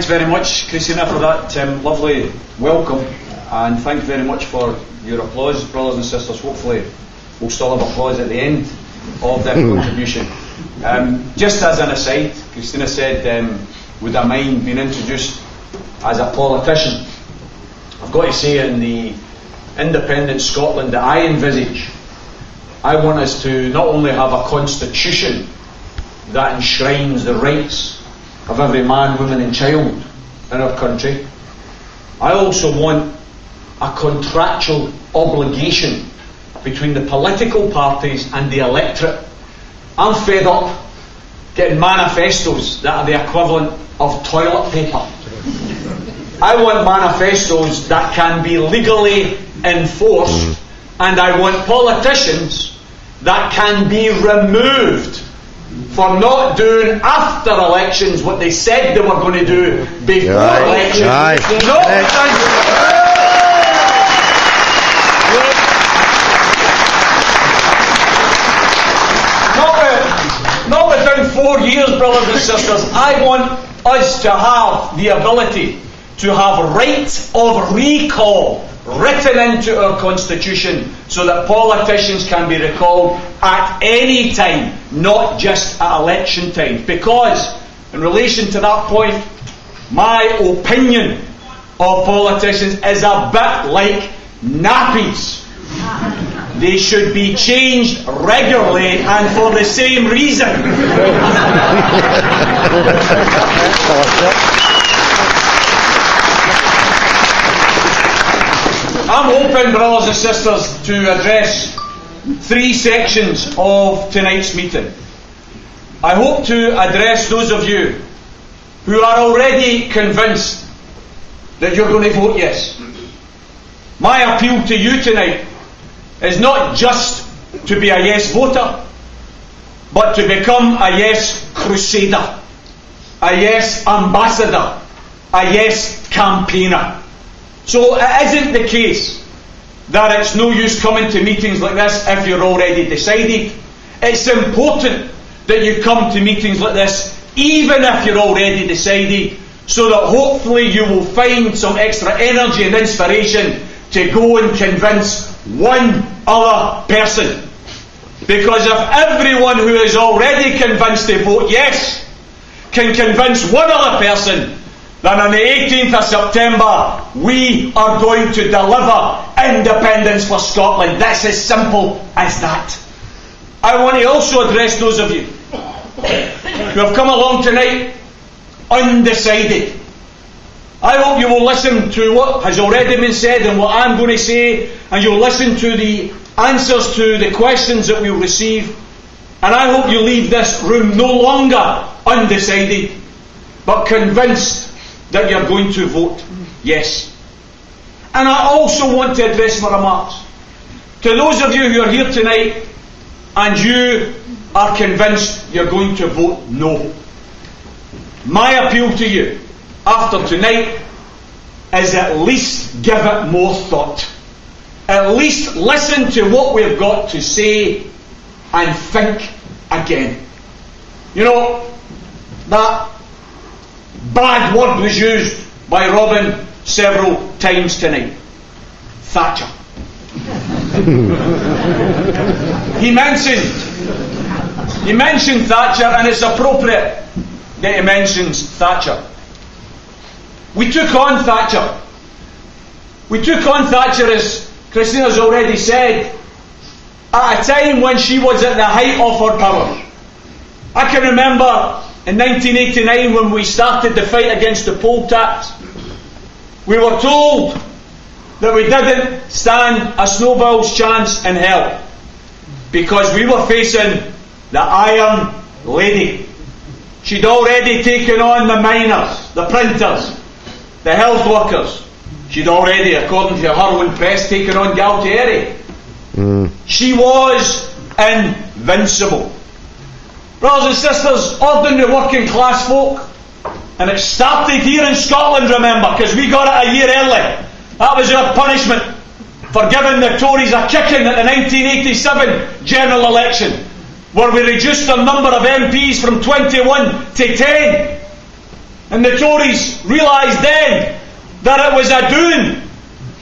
thanks very much, Christina, for that lovely welcome, and thank you very much for your applause, brothers and sisters. Hopefully we'll still have applause at the end of that contribution. Just as an aside, Christina said, would I mind being introduced as a politician? I've got to say, in the independent Scotland that I envisage, I want us to not only have a constitution that enshrines the rights of every man, woman and child in our country, I also want a contractual obligation between the political parties and the electorate. I'm fed up getting manifestos that are the equivalent of toilet paper. I want manifestos that can be legally enforced, and I want politicians that can be removed for not doing after elections what they said they were going to do before elections. Not within 4 years, brothers and sisters. I want us to have the ability to have right of recall written into our constitution, so that politicians can be recalled at any time, not just at election time. Because in relation to that point, my opinion of politicians is a bit like nappies. They should be changed regularly and for the same reason. I'm hoping, brothers and sisters, to address 3 sections of tonight's meeting. I hope to address those of you who are already convinced that you're going to vote yes. My appeal to you tonight is not just to be a yes voter, but to become a yes crusader, a yes ambassador, a yes campaigner. So it isn't the case that it's no use coming to meetings like this if you're already decided. It's important that you come to meetings like this even if you're already decided, so that hopefully you will find some extra energy and inspiration to go and convince one other person. Because if everyone who is already convinced to vote yes can convince one other person, then on the 18th of September we are going to deliver independence for Scotland. That's as simple as that. I want to also address those of you who have come along tonight undecided. I hope you will listen to what has already been said and what I'm going to say, and you'll listen to the answers to the questions that we'll receive, and I hope you leave this room no longer undecided, but convinced that you're going to vote yes. And I also want to address my remarks to those of you who are here tonight and you are convinced you're going to vote no. My appeal to you after tonight is at least give it more thought. At least listen to what we've got to say and think again. You know, that bad word was used by Robin several times tonight. Thatcher. He mentioned Thatcher, and it's appropriate that he mentions Thatcher. We took on Thatcher. We took on Thatcher, as Christina's already said, at a time when she was at the height of her power. I can remember in 1989 when we started the fight against the poll tax, we were told that we didn't stand a snowball's chance in hell because we were facing the Iron Lady. She'd already taken on the miners, the printers, the health workers. She'd already, according to her own press, taken on Galtieri. She was invincible. Brothers and sisters, ordinary working class folk, and it started here in Scotland, remember, because we got it a year early. That was our punishment for giving the Tories a kicking at the 1987 general election, where we reduced the number of MPs from 21 to 10. And the Tories realised then that it was a doing.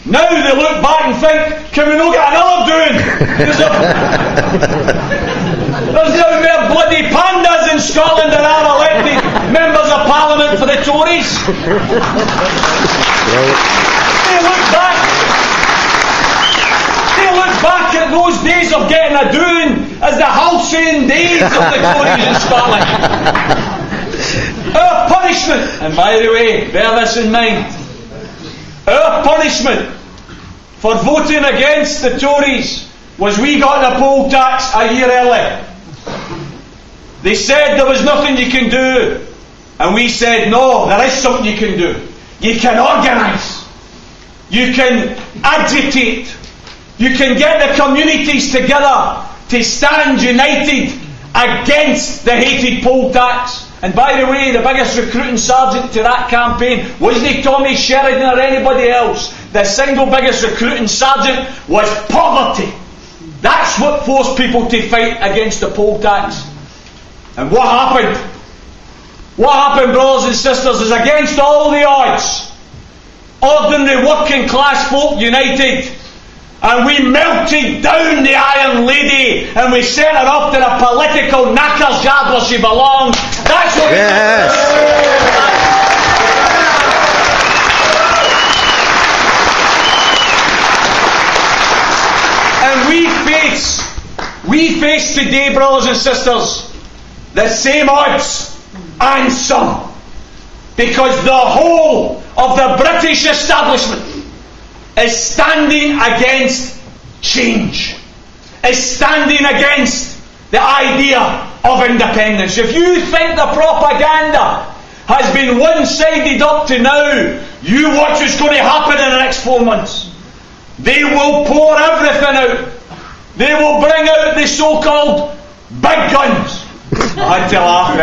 Now they look back and think, can we not get another doing? There's now more bloody pandas in Scotland than are elected members of Parliament for the Tories. They look back at those days of getting a doing as the halcyon days of the Tories in Scotland. Our punishment, and by the way, bear this in mind, our punishment for voting against the Tories was we got the poll tax a year early. They said there was nothing you can do, and we said no, there is something you can do. You can organise, you can agitate, you can get the communities together to stand united against the hated poll tax. And by the way, the biggest recruiting sergeant to that campaign wasn't Tommy Sheridan or anybody else. The single biggest recruiting sergeant was poverty. That's what forced people to fight against the poll tax. And what happened? What happened, brothers and sisters, is against all the odds. Ordinary working class folk united. And we melted down the Iron Lady and we sent her off to the political knacker's yard where she belongs. That's what we did. And we face today, brothers and sisters, the same odds and some. Because the whole of the British establishment is standing against change, is standing against the idea of independence. If you think the propaganda has been one-sided up to now, you watch what's going to happen in the next 4 months. They will pour everything out. They will bring out the so-called big guns. I had to laugh,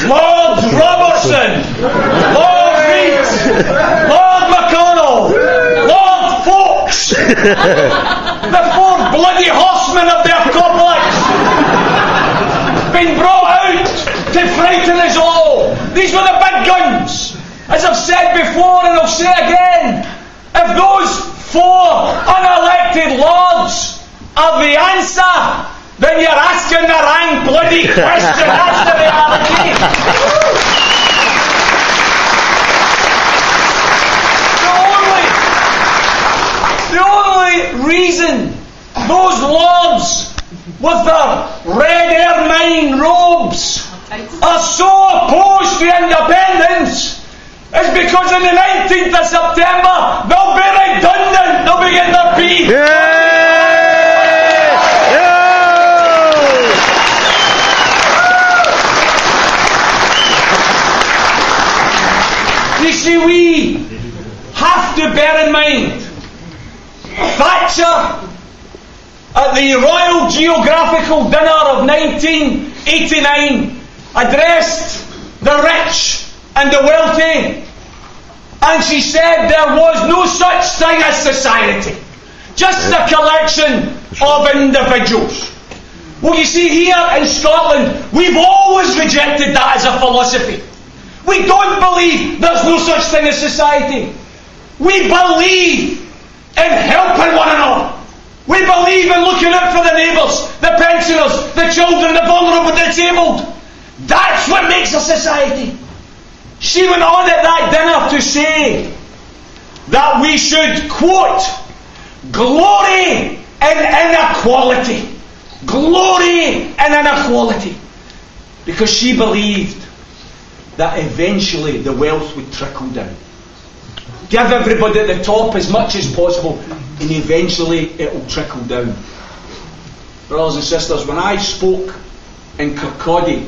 Lord Robertson, Lord Reid, Lord McConnell, Lord Fox, the four bloody horsemen of the apocalypse, been brought out to frighten us all. These were the big guns. As I've said before and I'll say again, if those four unelected lords are the answer, then you're asking the wrong bloody question. That's the reality. The only reason those lords with their red ermine robes are so opposed to independence is because on the 19th of September they'll be redundant. They'll be getting their pee. You see, we have to bear in mind Thatcher at the Royal Geographical Dinner of 1989 addressed the rich and the wealthy, and she said there was no such thing as society, just a collection of individuals. Well, you see, here in Scotland we've always rejected that as a philosophy. We don't believe there's no such thing as society. We believe in helping one another. We believe in looking out for the neighbours, the pensioners, the children, the vulnerable, the disabled. That's what makes a society. She went on at that dinner to say that we should, quote, glory in inequality. Glory in inequality. Because she believed that eventually the wealth would trickle down. Give everybody at the top as much as possible, and eventually it will trickle down. Brothers and sisters, when I spoke in Kirkcaldy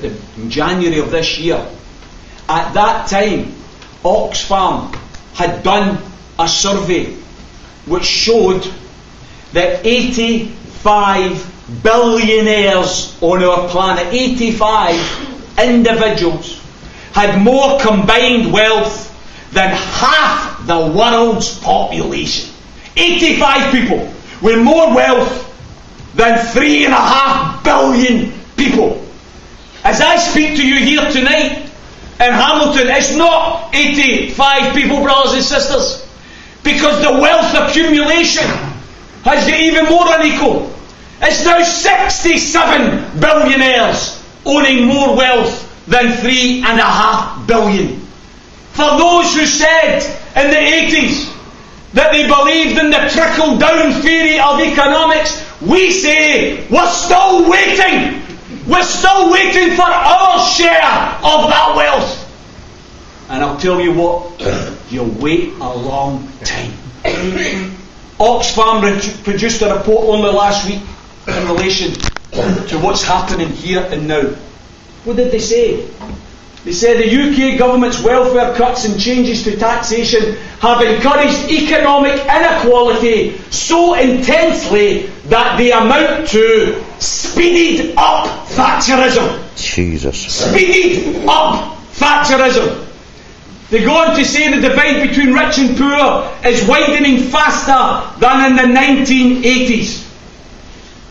in January of this year, at that time Oxfam had done a survey which showed that 85 billionaires on our planet, 85 individuals, had more combined wealth than half the world's population. 85 people with more wealth than 3.5 billion people. As I speak to you here tonight in Hamilton, it's not 85 people, brothers and sisters, because the wealth accumulation has got even more unequal. It's now 67 billionaires owning more wealth than 3.5 billion. For those who said in the 80s that they believed in the trickle-down theory of economics, we say we're still waiting. We're still waiting for our share of that wealth. And I'll tell you what, you'll wait a long time. Oxfam produced a report only last week in relation to what's happening here and now. What did they say? They said the UK government's welfare cuts and changes to taxation have encouraged economic inequality so intensely that they amount to speeded up Thatcherism. Jesus. Speeded up Thatcherism. They go on to say the divide between rich and poor is widening faster than in the 1980s.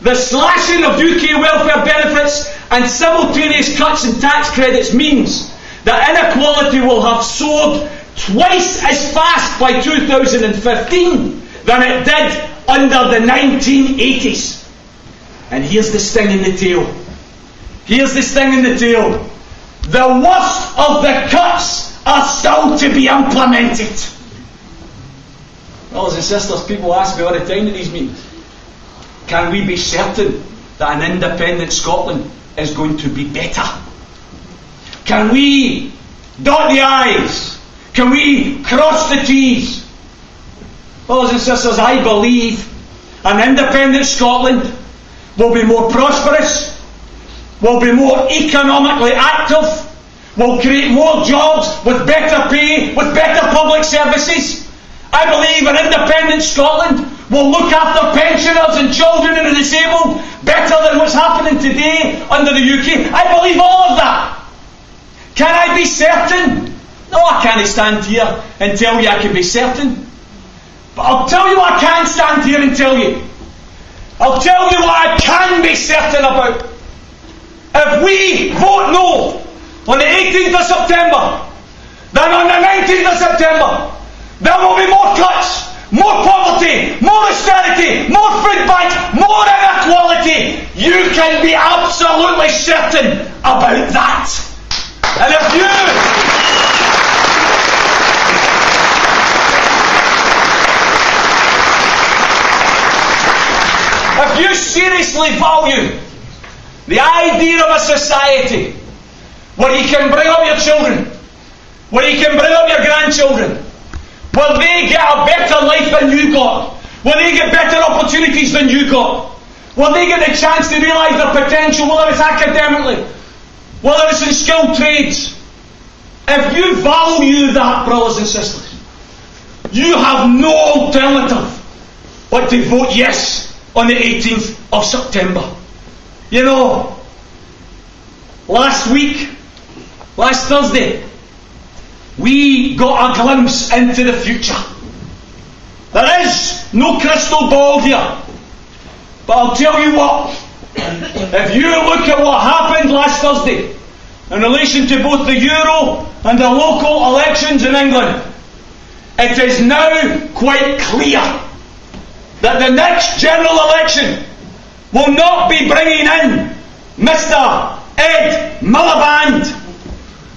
The slashing of UK welfare benefits and simultaneous cuts in tax credits means that inequality will have soared twice as fast by 2015 than it did under the 1980s. And here's the sting in the tail. Here's the sting in the tail. The worst of the cuts are still to be implemented. Brothers and sisters, people ask me all the time in these meetings, can we be certain that an independent Scotland is going to be better? Can we dot the I's? Can we cross the T's? Brothers and sisters, I believe an independent Scotland will be more prosperous, will be more economically active, will create more jobs with better pay, with better public services. I believe an independent Scotland will look after pensioners and children and the disabled better than what's happening today under the UK. I believe all of that. Can I be certain? No, I can't stand here and tell you I can be certain. But I'll tell you what I can stand here and tell you. I'll tell you what I can be certain about. If we vote no on the 18th of September, then on the 19th of September, there will be more cuts, more poverty, more austerity, more food banks, more inequality. You can be absolutely certain about that. And if you seriously value the idea of a society where you can bring up your children, where you can bring up your grandchildren, where they get a better life than you got, where they get better opportunities than you got, where they get the chance to realise their potential, whether it's academically, whether it's in skilled trades. If you value that, brothers and sisters, you have no alternative but to vote yes on the 18th of September. You know, last Thursday, we got a glimpse into the future. There is no crystal ball here. But I'll tell you what, if you look at what happened last Thursday in relation to both the Euro and the local elections in England, it is now quite clear that the next general election will not be bringing in Mr. Ed Miliband,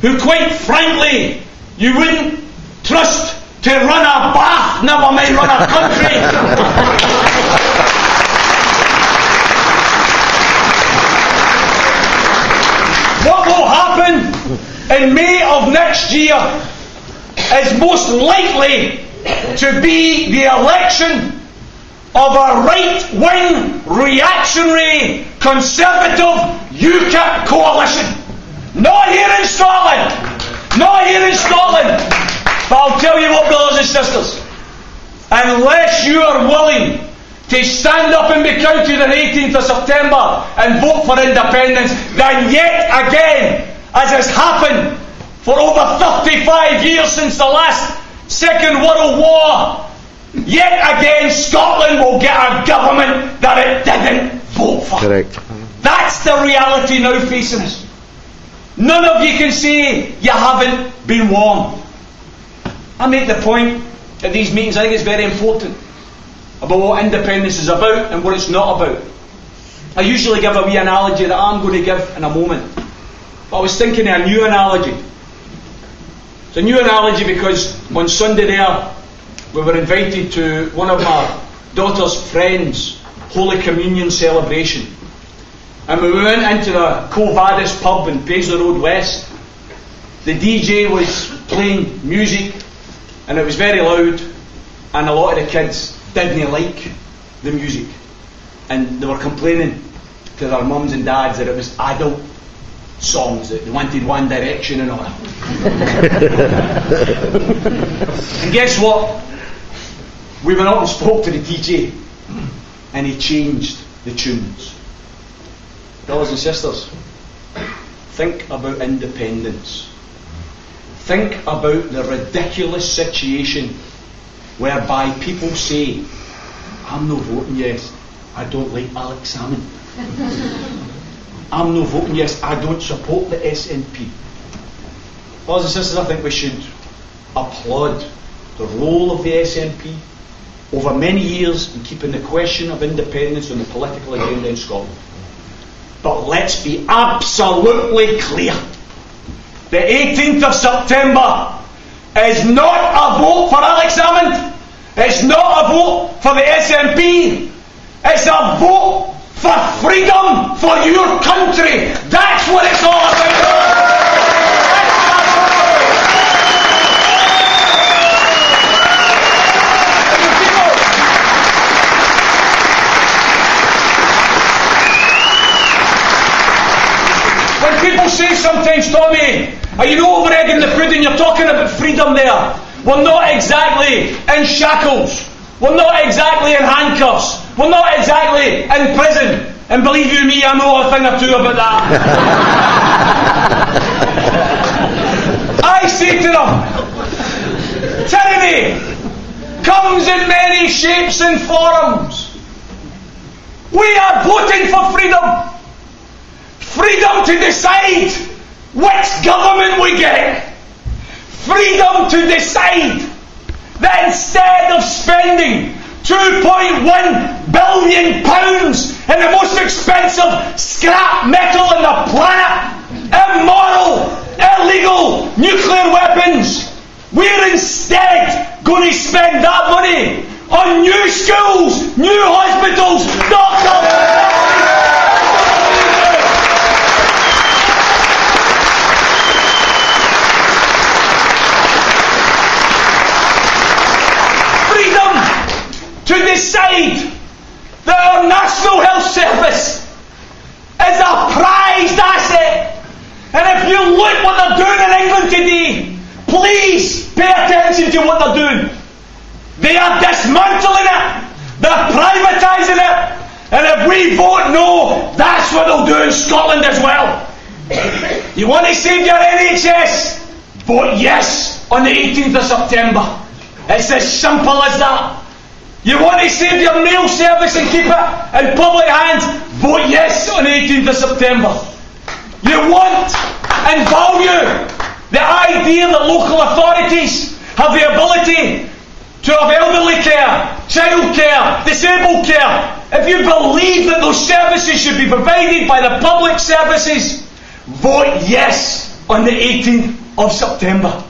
who quite frankly you wouldn't trust to run a bath, never mind run a country. What will happen in May of next year is most likely to be the election of a right-wing, reactionary, conservative UKIP coalition. Not here in Scotland. Not here in Scotland. But I'll tell you what, brothers and sisters, unless you are willing to stand up and be counted on the 18th of September and vote for independence, then yet again, as has happened for over 35 years since the last Second World War, yet again Scotland will get a government that it didn't vote for. Correct. That's the reality now facing us. None of you can say you haven't been warned. I make the point at these meetings, I think it's very important, about what independence is about and what it's not about. I usually give a wee analogy that I'm going to give in a moment. But I was thinking of a new analogy. It's a new analogy because on Sunday there, we were invited to one of my daughter's friends' Holy Communion celebration. And we went into the Quo Vadis pub in Paisley Road West. The DJ was playing music and it was very loud, and a lot of the kids didn't like the music. And they were complaining to their mums and dads that it was adult songs, that they wanted One Direction and all that. And guess what? We went up and spoke to the DJ and he changed the tunes. Brothers and sisters, think about independence. Think about the ridiculous situation whereby people say, I'm not voting yes, I don't like Alex Salmon. I'm not voting yes, I don't support the SNP. Brothers and sisters, I think we should applaud the role of the SNP over many years in keeping the question of independence on the political agenda in Scotland. But let's be absolutely clear. The 18th of September is not a vote for Alex Salmond. It's not a vote for the SNP. It's a vote for freedom for your country. That's what it's all about. When people say sometimes, Tommy, are you not over egging the pudding? You're talking about freedom there. We're not exactly in shackles. We're not exactly in handcuffs. We're not exactly in prison. And believe you me, I know a thing or two about that. I say to them, tyranny comes in many shapes and forms. We are voting for freedom. Freedom to decide which government we get. Freedom to decide that instead of spending £2.1 billion in the most expensive scrap metal on the planet, immoral, illegal nuclear weapons, we're instead going to spend that money on new schools, new hospitals, doctors. To decide that our National Health Service is a prized asset. And if you look what they're doing in England today, please pay attention to what they're doing. They are dismantling it. They're privatising it. And if we vote no, that's what they'll do in Scotland as well. You want to save your NHS? Vote yes on the 18th of September. It's as simple as that. You want to save your mail service and keep it in public hands? Vote yes on the 18th of September. You want and value the idea that local authorities have the ability to have elderly care, child care, disabled care. If you believe that those services should be provided by the public services, vote yes on the 18th of September.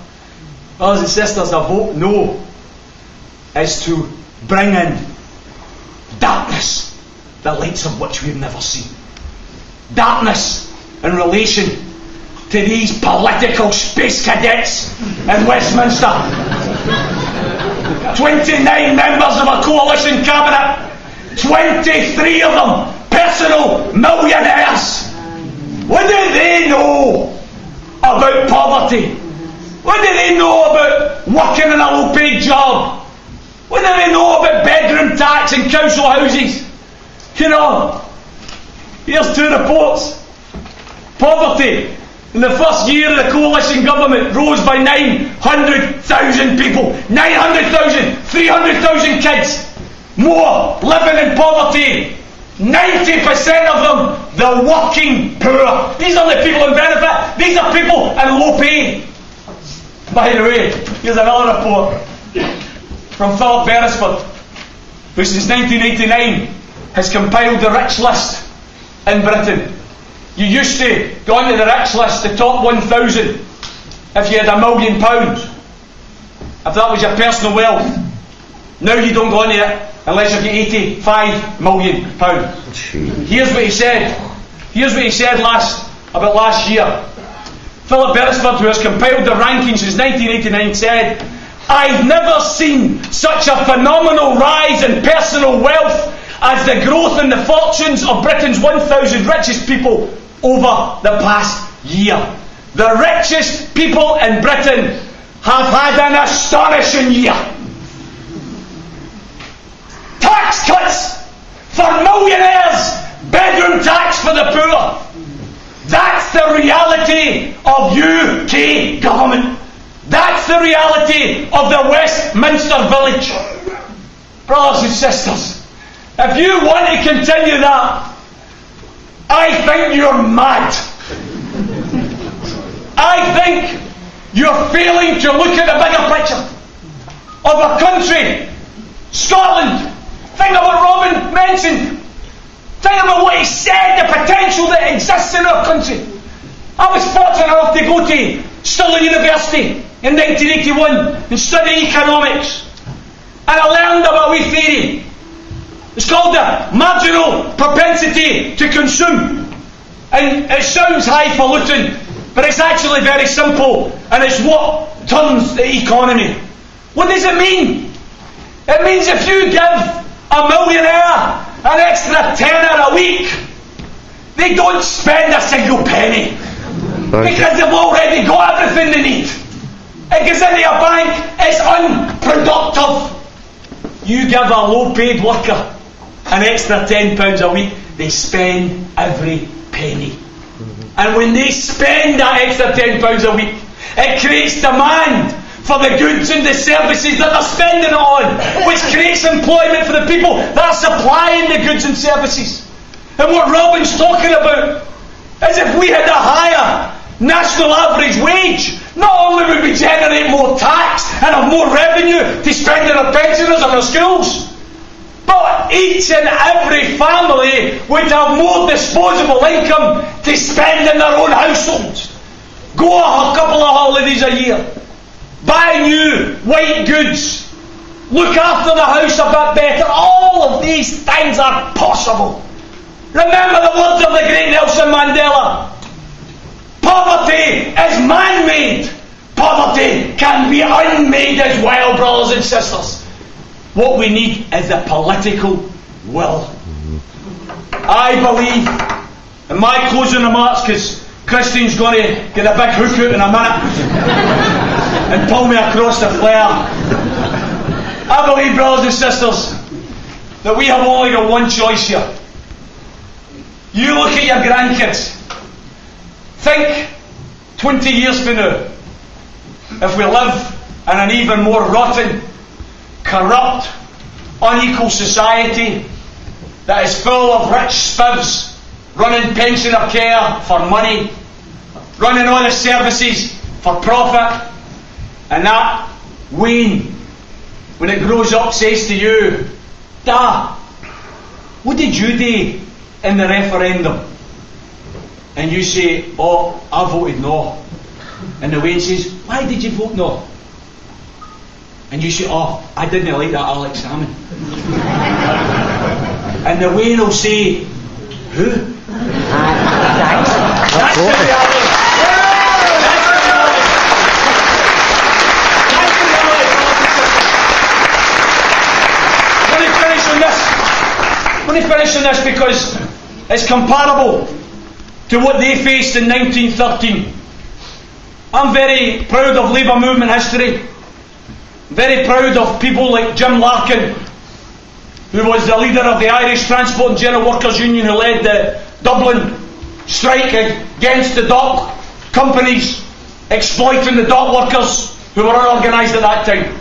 Brothers and sisters, a vote no is to bring in darkness, the lights of which we've never seen. Darkness in relation to these political space cadets in Westminster. 29 members of a coalition cabinet, 23 of them personal millionaires. What do they know about poverty? What do they know about working in a low-paid job? What do they know about bedroom tax and council houses? You know, here's two reports. Poverty in the first year of the coalition government rose by 900,000 people. 900,000, 300,000 kids more living in poverty 90% of them, the working poor. These are the people in benefit. These are people in low pay. By the way, here's another report from Philip Beresford, who since 1989 has compiled the rich list in Britain. You used to go onto the rich list, the top 1,000, if you had £1 million. If that was your personal wealth. Now you don't go onto it unless you've got £85 million. Here's what he said. Here's what he said last year. Philip Beresford, who has compiled the rankings since 1989, said, "I've never seen such a phenomenal rise in personal wealth as the growth in the fortunes of Britain's 1,000 richest people over the past year. The richest people in Britain have had an astonishing year. Tax cuts for millionaires, bedroom tax for the poor. That's the reality of UK government. That's the reality of the Westminster Village." Brothers and sisters, if you want to continue that, I think you're mad. I think you're failing to look at the bigger picture of a country, Scotland. Think about what Robin mentioned. Think about what he said, the potential that exists in our country. I was fortunate enough to go to Stirling University in 1981 and study economics. And I learned about a wee theory. It's called the marginal propensity to consume. And it sounds highfalutin, but it's actually very simple, and it's what turns the economy. What does it mean? It means if you give a millionaire an extra tenner a week, they don't spend a single penny because they've already got everything they need. It goes into a bank, it's unproductive. You give a low-paid worker an extra £10 a week, they spend every penny. And when they spend that extra £10 a week, it creates demand for the goods and the services that they're spending it on, which creates employment for the people that are supplying the goods and services. And what Robin's talking about is if we had a higher national average wage, not only would we generate more tax and have more revenue to spend on our pensioners and our schools, but each and every family would have more disposable income to spend in their own households. Go a couple of holidays a year, buy new white goods, look after the house a bit better. All of these things are possible. Remember the words of the great Nelson Mandela. Poverty is man-made. Poverty can be unmade as well, brothers and sisters. What we need is the political will. I believe, in my closing remarks, because Christine's going to get a big hook out in a minute and pull me across the flare. I believe, brothers and sisters, that we have only got one choice here. You look at your grandkids. Think 20 years from now, if we live in an even more rotten, corrupt, unequal society that is full of rich spivs running pensioner care for money, running all the services for profit, and that Wayne, when it grows up, says to you, "Dad, what did you do in the referendum?" And you say, "Oh, I voted no." And the Wayne says, "Why did you vote no?" And you say, "Oh, I didn't like that Alex Salmon." And the Wayne will say, "Who?" That's the reality. That's the reality. That's the reality. I'm going to finish on this. I'm going to finish on this because it's comparable to what they faced in 1913. I'm very proud of Labour movement history. Very proud of people like Jim Larkin, who was the leader of the Irish Transport and General Workers Union, who led the Dublin strike against the dock companies exploiting the dock workers who were unorganised at that time.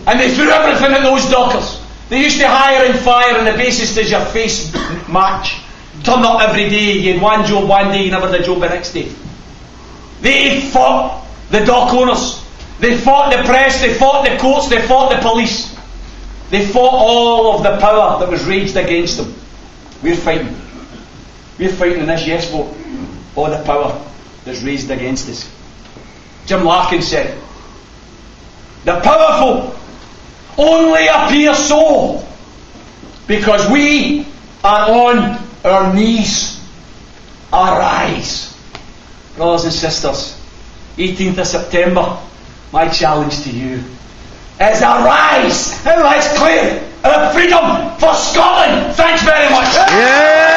And they threw everything at those dockers. They used to hire and fire on the basis there's your face match. Turn up every day, you had one job one day, you never had a job the next day. They fought the dock owners. They fought the press, they fought the courts, they fought the police. They fought all of the power that was raged against them. We're fighting. We're fighting in this yes vote. All the power that's raised against us. Jim Larkin said, the powerful only appear so because we are on our knees. Arise. Brothers and sisters, 18th of September, my challenge to you is arise and let's claim our freedom for Scotland. Thanks very much. Yeah.